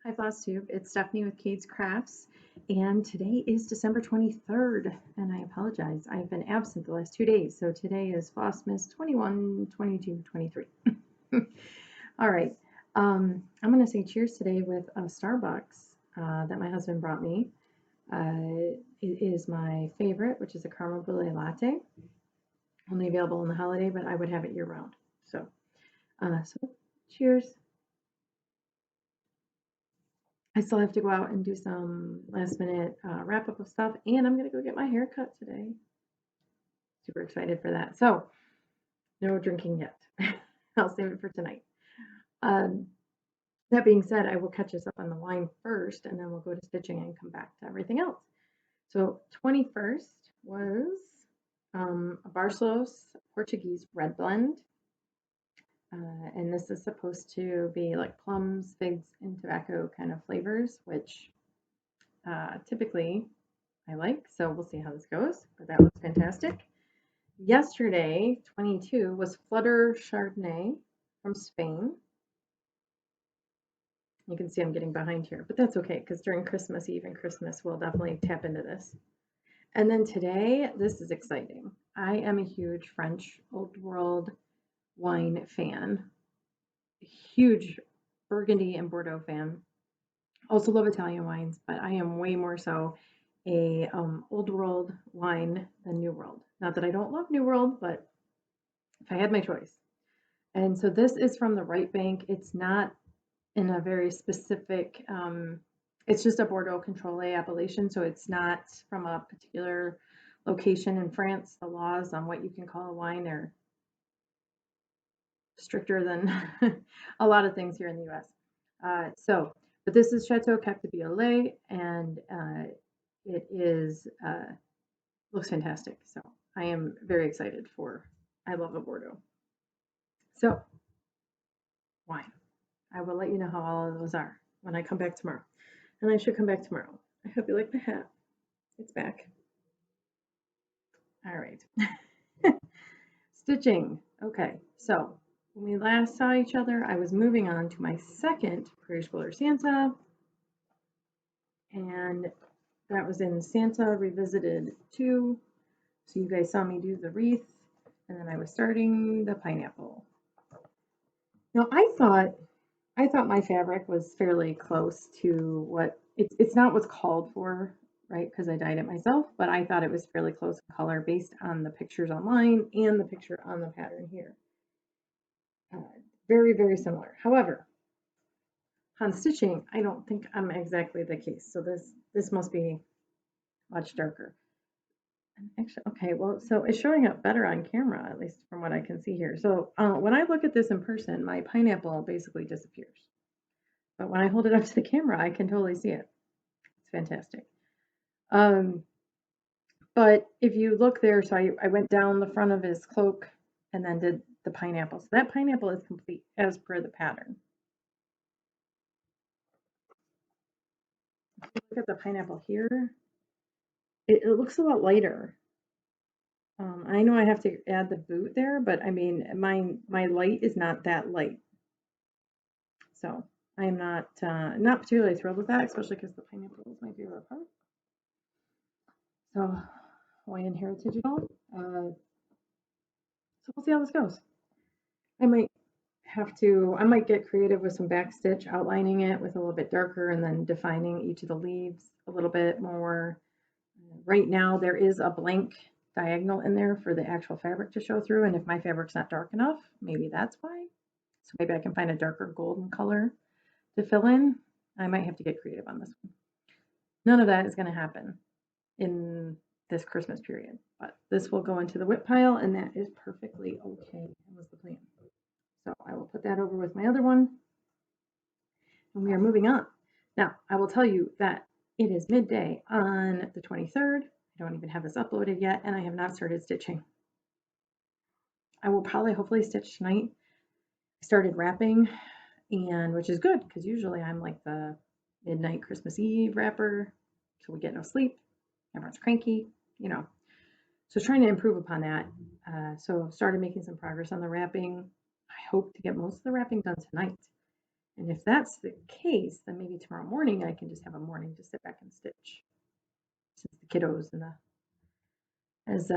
Hi, Flosstube. It's Stephanie with Kate's Crafts, and today is December 23rd, and I apologize. I've been absent the last 2 days, so today is Flossmas 21, 22, 23. All right. I'm going to say cheers today with a Starbucks that my husband brought me. It is my favorite, which is a caramel brulee latte, only available in the holiday, but I would have it year round. So cheers. I still have to go out and do some last minute wrap up of stuff, and I'm gonna go get my hair cut today. Super excited for that. So, no drinking yet. I'll save it for tonight. Um, that being said, I will catch us up on the wine first, and then we'll go to stitching and come back to everything else. So, 21st was a Barcelos Portuguese red blend. And this is supposed to be like plums, figs, and tobacco kind of flavors, which typically I like. So we'll see how this goes, but that looks fantastic. Yesterday, 22, was Flutter Chardonnay from Spain. You can see I'm getting behind here, but that's okay because during Christmas Eve and Christmas, we'll definitely tap into this. And then today, this is exciting. I am a huge French Old World wine fan, huge Burgundy and Bordeaux fan. Also love Italian wines, but I am way more so a Old World wine than New World. Not that I don't love New World, but if I had my choice. And so this is from the right bank. It's not in a very specific, it's just a Bordeaux Contrôlé appellation. So it's not from a particular location in France. The laws on what you can call a wine are stricter than a lot of things here in the US. But this is Chateau Cap de Violet, and it is looks fantastic. So I am very excited for. I love a Bordeaux. So wine. I will let you know how all of those are when I come back tomorrow, and I should come back tomorrow. I hope you like the hat. It's back. All right. Stitching. Okay, so when we last saw each other, I was moving on to my second Prairie Schooler Santa, and that was in Santa Revisited 2. So you guys saw me do the wreath, and then I was starting the pineapple. Now I thought my fabric was fairly close to what it's not what's called for, right? Because I dyed it myself, but I thought it was fairly close in color based on the pictures online and the picture on the pattern here. Very, very similar. However, on stitching, I don't think I'm exactly the case. So this must be much darker. Actually, okay, well, so it's showing up better on camera, at least from what I can see here. So when I look at this in person, my pineapple basically disappears. But when I hold it up to the camera, I can totally see it. It's fantastic. But if you look there, so I went down the front of his cloak and then did the pineapple. So that pineapple is complete as per the pattern. If you look at the pineapple here, it looks a lot lighter. I know I have to add the boot there, but I mean, my light is not that light. So I am not particularly thrilled with that, especially because the pineapple is my favorite part. So Hawaiian Heritage and all. So we'll see how this goes. I might I might get creative with some backstitch, outlining it with a little bit darker and then defining each of the leaves a little bit more. Right now there is a blank diagonal in there for the actual fabric to show through, and if my fabric's not dark enough, maybe that's why. So maybe I can find a darker golden color to fill in. I might have to get creative on this one. None of that is going to happen in this Christmas period, but this will go into the whip pile, and that is perfectly okay. That was the plan. So I will put that over with my other one, and we are moving on. Now, I will tell you that it is midday on the 23rd. I don't even have this uploaded yet, and I have not started stitching. I will probably hopefully stitch tonight. I started wrapping, and which is good because usually I'm like the midnight Christmas Eve wrapper, so we get no sleep. Everyone's cranky, you know. So trying to improve upon that. So started making some progress on the wrapping. I hope to get most of the wrapping done tonight. And if that's the case, then maybe tomorrow morning I can just have a morning to sit back and stitch. Since the kiddos and the, as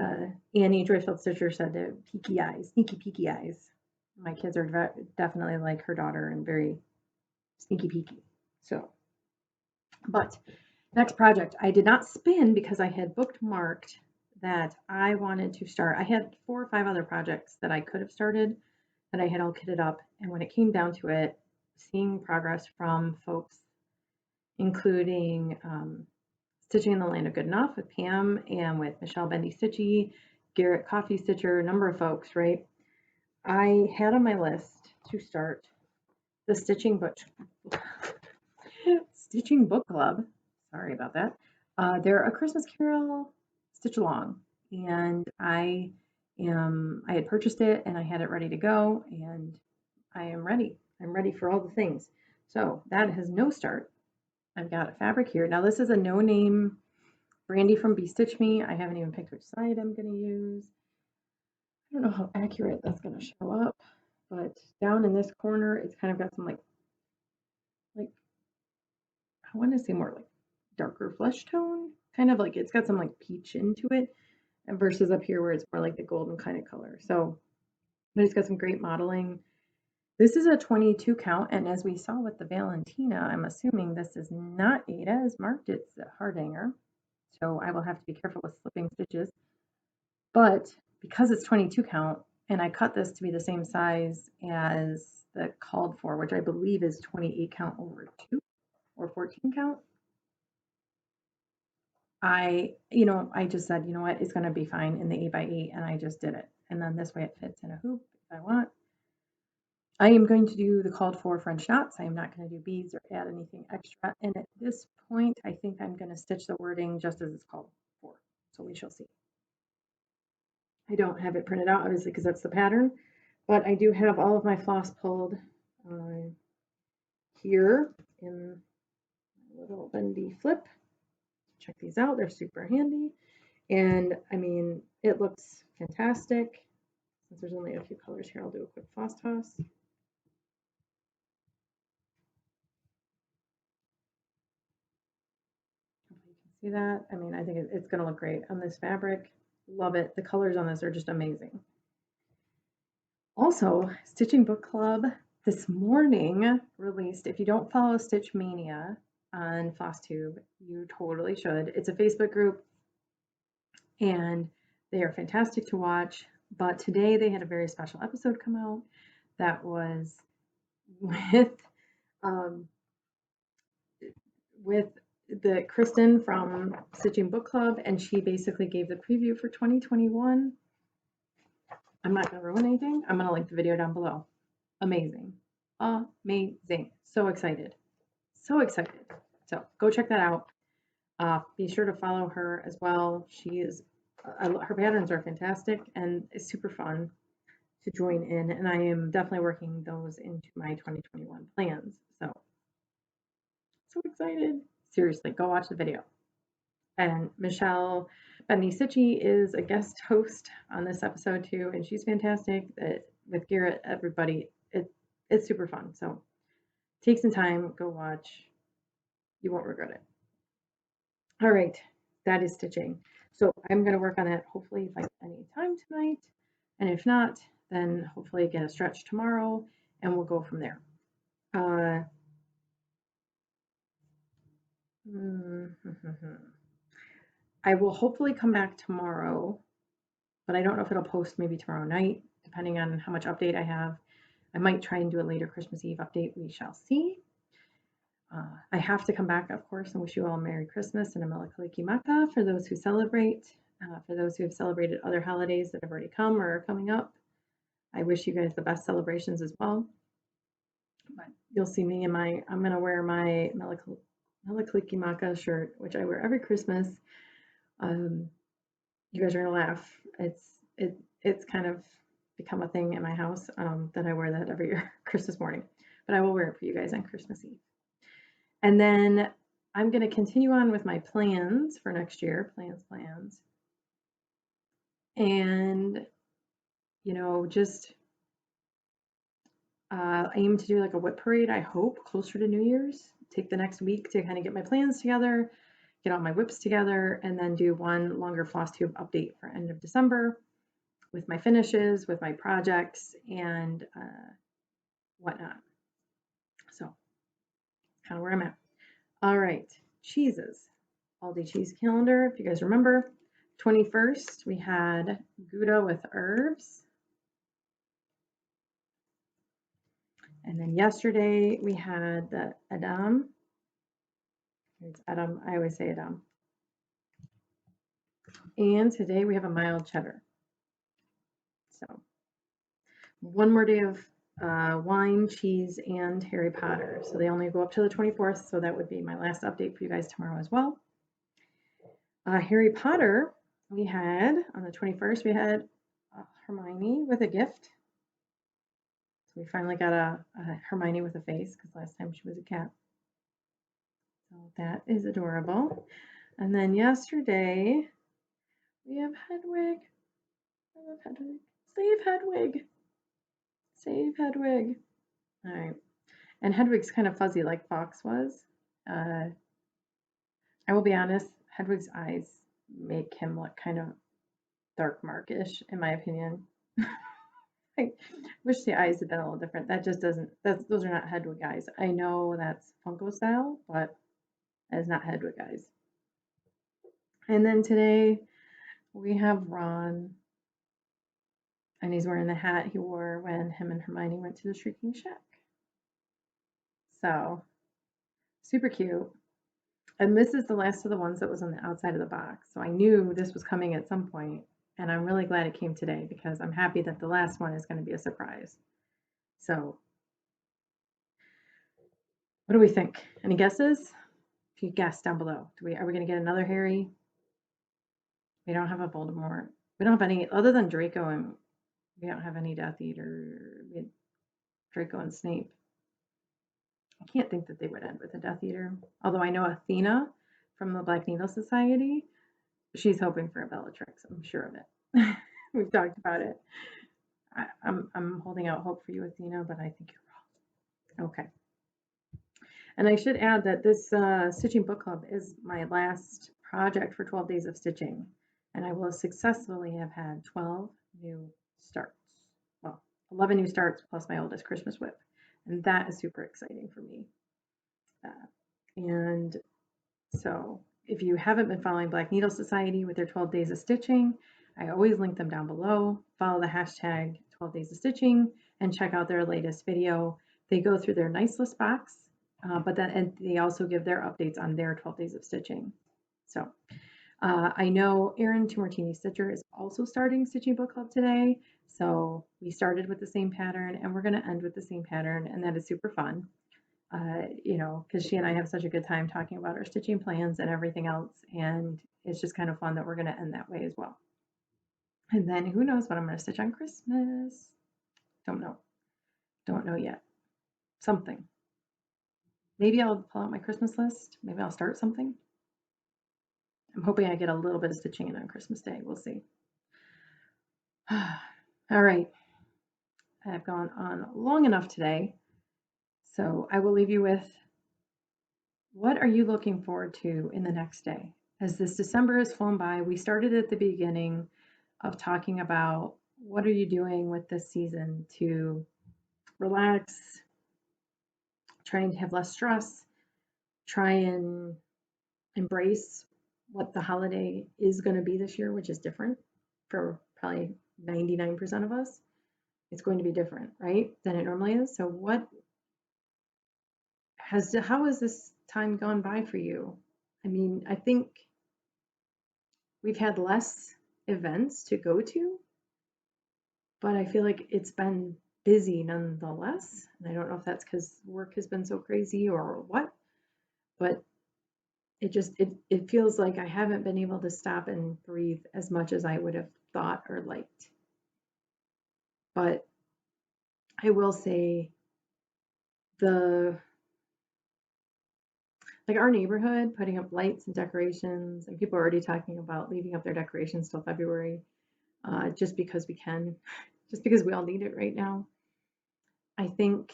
Annie Joyfield Stitcher said, the peaky eyes, sneaky peeky eyes. My kids are definitely like her daughter and very sneaky peeky. So, but next project, I did not spin because I had bookmarked that I wanted to start. I had 4 or 5 other projects that I could have started that I had all kitted up. And when it came down to it, seeing progress from folks, including Stitching in the Land of Good Enough with Pam and with Michelle Bendy Stitchy, Garrett Coffee Stitcher, a number of folks, right? I had on my list to start the Stitching Book Club. Sorry about that. They're a Christmas Carol stitch along, and I had purchased it and I had it ready to go, and I am ready. I'm ready for all the things. So that has no start. I've got a fabric here. Now this is a no-name brandy from BeStitchMe. I haven't even picked which side I'm going to use. I don't know how accurate that's going to show up, but down in this corner, it's kind of got some like I want to say more like darker flesh tone, kind of like it's got some like peach into it, and versus up here where it's more like the golden kind of color. So, but it's got some great modeling. This is a 22 count, and as we saw with the Valentina, I'm assuming this is not Aida as marked, it's a Hardanger. So I will have to be careful with slipping stitches. But because it's 22 count, and I cut this to be the same size as the called for, which I believe is 28 count over 2 or 14 count, I just said, you know what, it's going to be fine in the 8x8, and I just did it. And then this way it fits in a hoop if I want. I am going to do the called for French knots. I am not going to do beads or add anything extra. And at this point, I think I'm going to stitch the wording just as it's called for. So we shall see. I don't have it printed out, obviously, because that's the pattern. But I do have all of my floss pulled here in my little bendy flip. Check these out. They're super handy. And I mean, it looks fantastic. Since there's only a few colors here, I'll do a quick floss toss. Hopefully you can see that. I mean, I think it's going to look great on this fabric. Love it. The colors on this are just amazing. Also, Stitching Book Club this morning released, if you don't follow Stitch Mania on Flosstube, you totally should. It's a Facebook group and they are fantastic to watch. But today they had a very special episode come out that was with with the Kristen from Stitching Book Club, and she basically gave the preview for 2021. I'm not going to ruin anything. I'm going to link the video down below. Amazing. Amazing. So excited. So excited. So go check that out. Be sure to follow her as well. She is, her patterns are fantastic and it's super fun to join in. And I am definitely working those into my 2021 plans. So excited. Seriously, go watch the video. And Michelle Bendy Stitchy is a guest host on this episode too, and she's fantastic. With Garrett, everybody, it's super fun. So take some time, go watch. You won't regret it. All right, that is stitching. So I'm going to work on that hopefully if I get any time tonight. And if not, then hopefully get a stretch tomorrow and we'll go from there. I will hopefully come back tomorrow, but I don't know if it'll post maybe tomorrow night, depending on how much update I have. I might try and do a later Christmas Eve update. We shall see. I have to come back, of course, and wish you all a Merry Christmas and a Mele Kalikimaka for those who celebrate. For those who have celebrated other holidays that have already come or are coming up, I wish you guys the best celebrations as well. But you'll see me in I'm going to wear my Mele Kalikimaka shirt, which I wear every Christmas. You guys are going to laugh. It's kind of become a thing in my house that I wear that every year, Christmas morning. But I will wear it for you guys on Christmas Eve. And then I'm going to continue on with my plans for next year, plans. And, just Aim to do like a whip parade, I hope, closer to New Year's. Take the next week to kind of get my plans together, get all my whips together, and then do one longer Flosstube update for end of December with my finishes, with my projects, and whatnot. So, kind of where I'm at. All right, cheeses. Aldi cheese calendar, if you guys remember. 21st, we had Gouda with herbs. And then yesterday, we had the Edam. It's Edam, I always say Edam. And today we have a mild cheddar. So one more day of wine, cheese, and Harry Potter. So they only go up to the 24th. So that would be my last update for you guys tomorrow as well. Harry Potter, we had on the 21st, we had Hermione with a gift. So we finally got a Hermione with a face because last time she was a cat. So that is adorable. And then yesterday, we have Hedwig. I love Hedwig. Save Hedwig. Save Hedwig. All right. And Hedwig's kind of fuzzy like Fox was. I will be honest, Hedwig's eyes make him look kind of dark markish, in my opinion. I wish the eyes had been a little different. That just doesn't, those are not Hedwig eyes. I know that's Funko style, but that is not Hedwig eyes. And then today we have Ron. And he's wearing the hat he wore when him and Hermione went to the Shrieking Shack. So, super cute. And this is the last of the ones that was on the outside of the box. So I knew this was coming at some point, and I'm really glad it came today because I'm happy that the last one is going to be a surprise. So, what do we think? Any guesses? If you guess down below, are we going to get another Harry? We don't have a Voldemort. We don't have any other than Draco, and we don't have any Death Eater. We had Draco and Snape. I can't think that they would end with a Death Eater. Although I know Athena from the Black Needle Society, she's hoping for a Bellatrix. I'm sure of it. We've talked about it. I'm holding out hope for you, Athena, but I think you're wrong. Okay. And I should add that this stitching book club is my last project for 12 days of stitching. And I will successfully have had 12 new starts. Well, 11 new starts plus my oldest Christmas whip. And that is super exciting for me. And so if you haven't been following Black Needle Society with their 12 days of stitching, I always link them down below. Follow the hashtag 12 days of stitching and check out their latest video. They go through their nice list box, but then and they also give their updates on their 12 days of stitching. So I know Erin Martini Stitcher is also starting Stitching Book Club today. So we started with the same pattern and we're going to end with the same pattern, and that is super fun. You know, because she and I have such a good time talking about our stitching plans and everything else, and it's just kind of fun that we're going to end that way as well. And then who knows what I'm going to stitch on Christmas? Don't know yet. Something. Maybe I'll pull out my Christmas list. Maybe I'll start something. I'm hoping I get a little bit of stitching in on Christmas Day. We'll see. All right. I've gone on long enough today. So I will leave you with, what are you looking forward to in the next day? As this December has flown by, we started at the beginning of talking about what are you doing with this season to relax, trying to have less stress, try and embrace what the holiday is going to be this year, which is different for probably 99% of us. It's going to be different, right, than it normally is. So how has this time gone by for you? I mean, I think we've had less events to go to, but I feel like it's been busy nonetheless. And I don't know if that's because work has been so crazy or what, but it feels like I haven't been able to stop and breathe as much as I would have thought or liked. But I will say like our neighborhood putting up lights and decorations, and people are already talking about leaving up their decorations till February, just because we can, just because we all need it right now. I think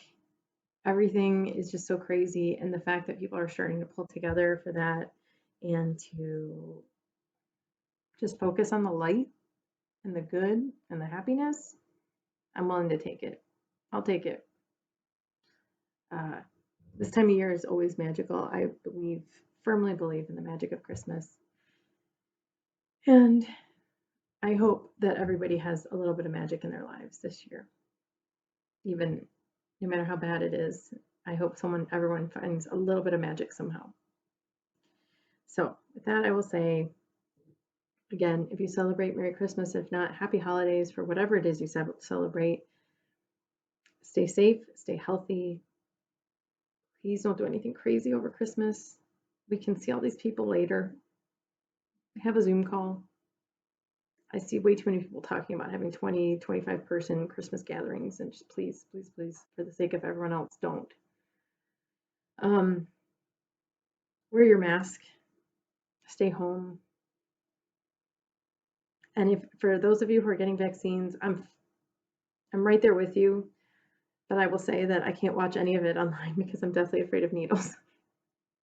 everything is just so crazy, and the fact that people are starting to pull together for that and to just focus on the light and the good and the happiness, I'm willing to take it. I'll take it. Uh, this time of year is always magical. I firmly believe in the magic of Christmas. And I hope that everybody has a little bit of magic in their lives this year. Even no matter how bad it is, I hope everyone finds a little bit of magic somehow. So with that, I will say, again, if you celebrate, Merry Christmas. If not, Happy Holidays for whatever it is you celebrate. Stay safe, stay healthy. Please don't do anything crazy over Christmas. We can see all these people later. Have a Zoom call. I see way too many people talking about having 20, 25 person Christmas gatherings, and just please, please, please, for the sake of everyone else, don't. Wear your mask, stay home. And if for those of you who are getting vaccines, I'm right there with you, but I will say that I can't watch any of it online because I'm deathly afraid of needles.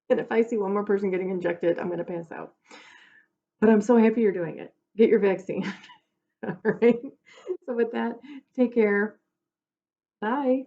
And if I see one more person getting injected, I'm going to pass out. But I'm so happy you're doing it. Get your vaccine. All right. So with that, take care. Bye.